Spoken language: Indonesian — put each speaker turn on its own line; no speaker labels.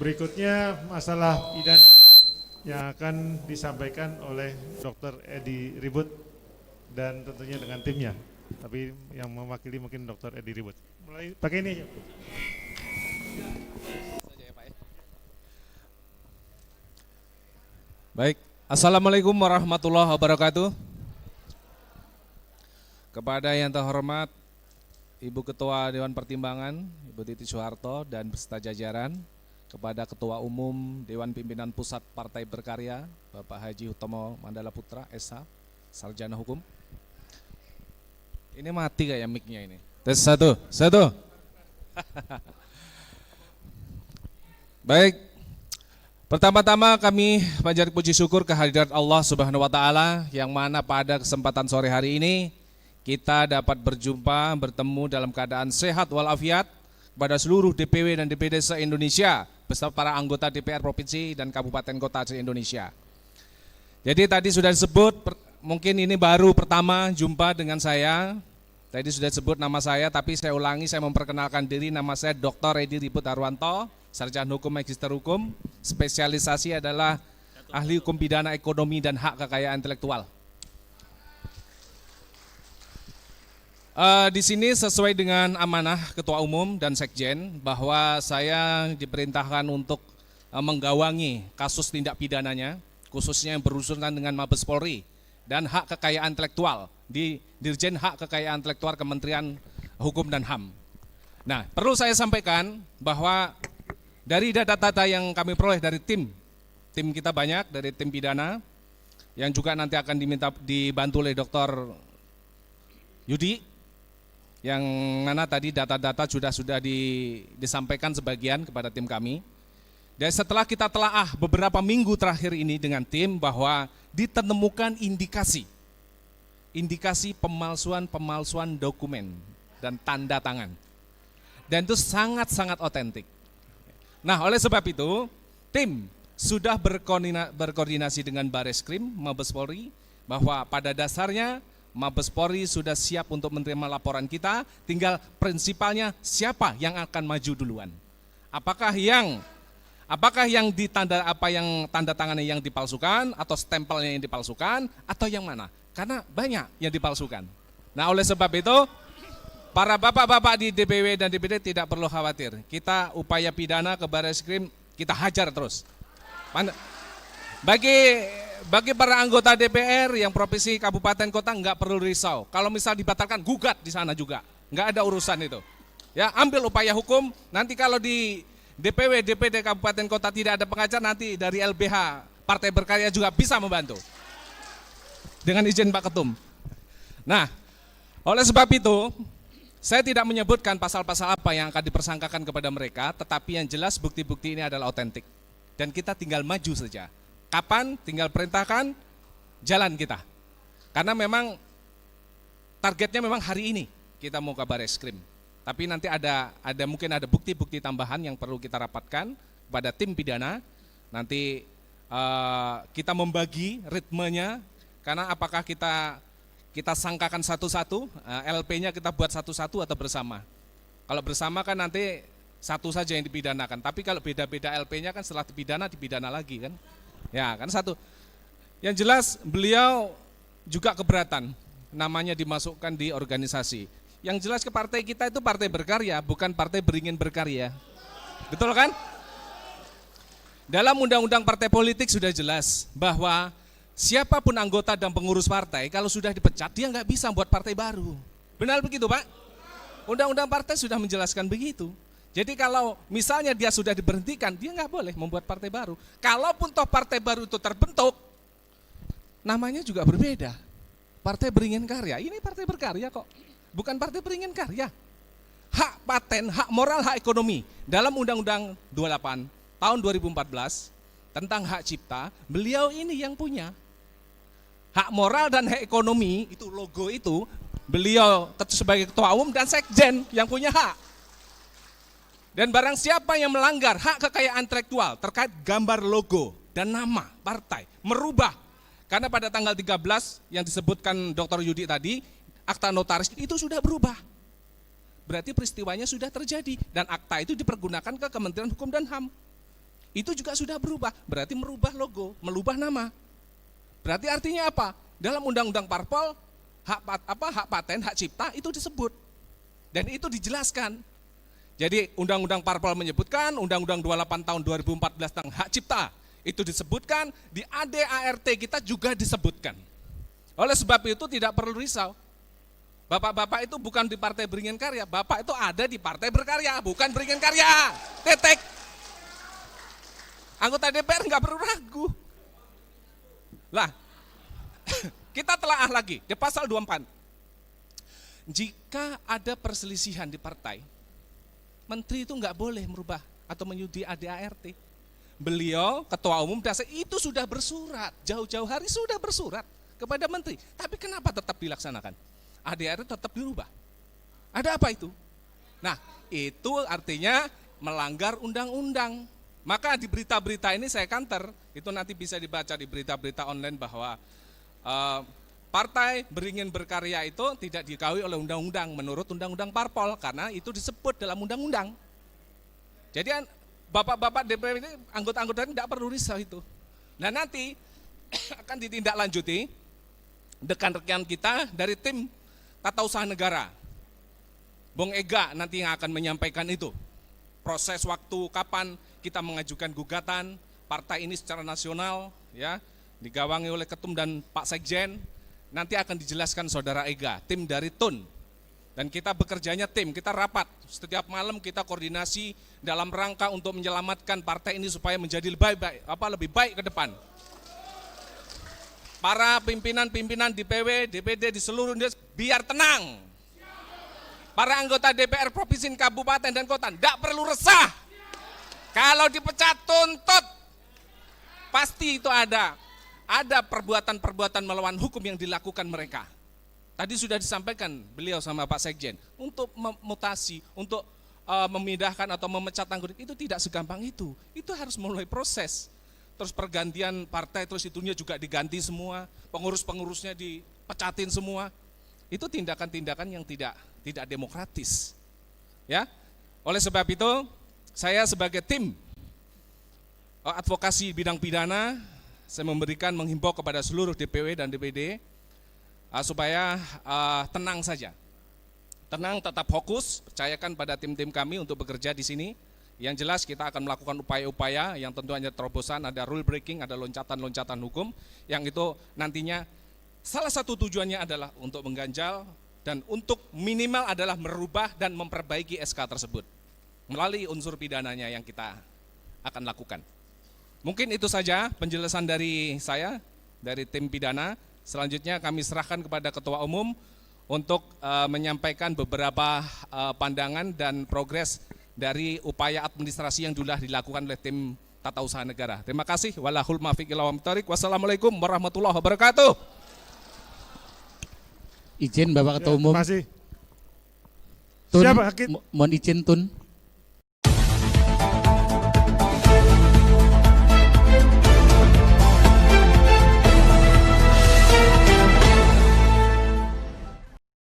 Berikutnya masalah pidana yang akan disampaikan oleh Dr. Edi Ribut dan tentunya dengan timnya. Tapi yang mewakili mungkin Dr. Edi Ribut. Mulai pakai ini aja.
Baik, Assalamualaikum warahmatullahi wabarakatuh. Kepada yang terhormat Ibu Ketua Dewan Pertimbangan, Ibu Titi Soeharto dan beserta jajaran, kepada Ketua Umum Dewan Pimpinan Pusat Partai Berkarya, Bapak Haji Hutomo Mandala Putra, SH, Sarjana Hukum. Ini mati kayak mic-nya ini. Tes satu. Baik, pertama-tama kami panjat puji syukur kehadirat Allah Subhanahu wa Ta'ala, yang mana pada kesempatan sore hari ini kita dapat berjumpa, bertemu dalam keadaan sehat walafiat kepada seluruh DPW dan DPD se-Indonesia beserta para anggota DPR Provinsi dan Kabupaten Kota se-Indonesia. Jadi tadi sudah disebut, mungkin ini baru pertama jumpa dengan saya. Tadi sudah disebut nama saya, tapi saya ulangi, saya memperkenalkan diri. Nama saya Dr. Edi Ribut Harwanto, Sarjana Hukum, Magister Hukum, spesialisasi adalah ahli hukum pidana ekonomi dan hak kekayaan intelektual. Di sini sesuai dengan amanah Ketua Umum dan Sekjen bahwa saya diperintahkan untuk menggawangi kasus tindak pidananya, khususnya yang berurusan dengan Mabes Polri dan hak kekayaan intelektual di Dirjen Hak Kekayaan Intelektual Kementerian Hukum dan HAM. Nah, perlu saya sampaikan bahwa dari data-data yang kami peroleh dari tim kita banyak, dari tim pidana, yang juga nanti akan dibantu oleh Dr. Yudi, yang mana tadi data-data sudah disampaikan sebagian kepada tim kami. Dan setelah kita telaah beberapa minggu terakhir ini dengan tim, bahwa ditemukan indikasi pemalsuan dokumen dan tanda tangan. Dan itu sangat-sangat otentik. Nah, oleh sebab itu, tim sudah berkoordinasi dengan Bareskrim, Mabes Polri, bahwa pada dasarnya Mabes Polri sudah siap untuk menerima laporan kita, tinggal prinsipalnya siapa yang akan maju duluan. Apakah yang tanda tangannya yang dipalsukan, atau stempelnya yang dipalsukan, atau yang mana? Karena banyak yang dipalsukan. Nah, oleh sebab itu, para bapak-bapak di DPW dan DPD tidak perlu khawatir. Kita upaya pidana ke Bareskrim, kita hajar terus. Bagi para anggota DPR yang provinsi, kabupaten, kota, nggak perlu risau. Kalau misal dibatalkan, gugat di sana juga, nggak ada urusan itu. Ya, ambil upaya hukum. Nanti kalau di DPW, DPD, kabupaten, kota tidak ada pengacara, nanti dari LBH Partai Berkarya juga bisa membantu. Dengan izin Pak Ketum. Nah, oleh sebab itu, saya tidak menyebutkan pasal-pasal apa yang akan dipersangkakan kepada mereka, tetapi yang jelas bukti-bukti ini adalah otentik. Dan kita tinggal maju saja. Kapan? Tinggal perintahkan, jalan kita. Karena memang targetnya memang hari ini kita mau ke Bareskrim. Tapi nanti mungkin ada bukti-bukti tambahan yang perlu kita rapatkan pada tim pidana. Nanti kita membagi ritmenya, karena apakah kita sangkakan satu-satu, LP-nya kita buat satu-satu atau bersama. Kalau bersama kan nanti satu saja yang dipidanakan. Tapi kalau beda-beda LP-nya kan setelah dipidana lagi kan. Ya kan satu. Yang jelas beliau juga keberatan namanya dimasukkan di organisasi. Yang jelas ke partai kita itu partai berkarya, bukan partai beringin berkarya. Betul kan? Dalam undang-undang partai politik sudah jelas bahwa siapapun anggota dan pengurus partai kalau sudah dipecat dia nggak bisa buat partai baru. Benar begitu, Pak? Undang-undang partai sudah menjelaskan begitu. Jadi kalau misalnya dia sudah diberhentikan, dia nggak boleh membuat partai baru. Kalaupun toh partai baru itu terbentuk, namanya juga berbeda. Partai beringin karya, ini partai berkarya kok. Bukan partai beringin karya. Hak paten, hak moral, hak ekonomi. Dalam Undang-Undang 28 tahun 2014 tentang hak cipta, beliau ini yang punya. Hak moral dan hak ekonomi, itu logo itu, beliau sebagai ketua umum dan sekjen yang punya hak. Dan barang siapa yang melanggar hak kekayaan intelektual terkait gambar logo dan nama partai, merubah. Karena pada tanggal 13 yang disebutkan Dr. Yudi tadi, akta notaris itu sudah berubah. Berarti peristiwanya sudah terjadi dan akta itu dipergunakan ke Kementerian Hukum dan HAM. Itu juga sudah berubah, berarti merubah logo, melubah nama. Berarti artinya apa? Dalam undang-undang parpol, hak paten, hak cipta itu disebut. Dan itu dijelaskan. Jadi undang-undang parpol menyebutkan, undang-undang 28 tahun 2014 tentang hak cipta, itu disebutkan, di ADART kita juga disebutkan. Oleh sebab itu tidak perlu risau. Bapak-bapak itu bukan di Partai Beringin Karya, Bapak itu ada di Partai Berkarya, bukan Beringin Karya. Titik. Anggota DPR nggak perlu ragu. Lah, kita telaah lagi di pasal 24. Jika ada perselisihan di partai, menteri itu nggak boleh merubah atau menyudi ADART. Beliau, ketua umum dasar itu sudah bersurat, jauh-jauh hari sudah bersurat kepada menteri. Tapi kenapa tetap dilaksanakan? ADART tetap dirubah. Ada apa itu? Nah, itu artinya melanggar undang-undang. Maka di berita-berita ini saya counter, itu nanti bisa dibaca di berita-berita online bahwa Partai Beringin Berkarya itu tidak dikawal oleh undang-undang menurut undang-undang parpol karena itu disebut dalam undang-undang. Jadi bapak-bapak DPR ini anggota-anggota ini tidak perlu risau itu. Nah nanti akan ditindaklanjuti rekan-rekan kita dari tim Tata Usaha Negara. Bung Ega nanti yang akan menyampaikan itu. Proses waktu kapan kita mengajukan gugatan partai ini secara nasional, ya, digawangi oleh Ketum dan Pak Sekjen, nanti akan dijelaskan Saudara Ega, tim dari TUN. Dan kita bekerjanya tim, kita rapat, setiap malam kita koordinasi dalam rangka untuk menyelamatkan partai ini supaya menjadi lebih baik ke depan. Para pimpinan-pimpinan di PW, DPD di seluruh Indonesia biar tenang. Para anggota DPR Provinsi, Kabupaten, dan Kota tidak perlu resah. Kalau dipecat tuntut, pasti itu ada perbuatan-perbuatan melawan hukum yang dilakukan mereka. Tadi sudah disampaikan beliau sama Pak Sekjen, untuk memutasi, untuk memindahkan atau memecat anggota, itu tidak segampang itu. Itu harus mulai proses. Terus pergantian partai, terus itunya juga diganti semua, pengurus-pengurusnya dipecatin semua. Itu tindakan-tindakan yang tidak demokratis. Ya. Oleh sebab itu, saya sebagai tim advokasi bidang pidana, saya menghimbau kepada seluruh DPW dan DPD supaya tenang saja. Tenang, tetap fokus, percayakan pada tim-tim kami untuk bekerja di sini. Yang jelas kita akan melakukan upaya-upaya yang tentu hanya terobosan, ada rule breaking, ada loncatan-loncatan hukum, yang itu nantinya salah satu tujuannya adalah untuk mengganjal dan untuk minimal adalah merubah dan memperbaiki SK tersebut melalui unsur pidananya yang kita akan lakukan. Mungkin itu saja penjelasan dari saya, dari tim pidana. Selanjutnya kami serahkan kepada Ketua Umum untuk menyampaikan beberapa pandangan dan progres dari upaya administrasi yang sudah dilakukan oleh tim Tata Usaha Negara. Terima kasih. Walahul muwaffiq ila aqwamit. Wassalamualaikum warahmatullahi wabarakatuh.
Izin Bapak Ketua Umum.
Terima kasih.
Tun,
Siapa, Hakim?
mohon izin Tun.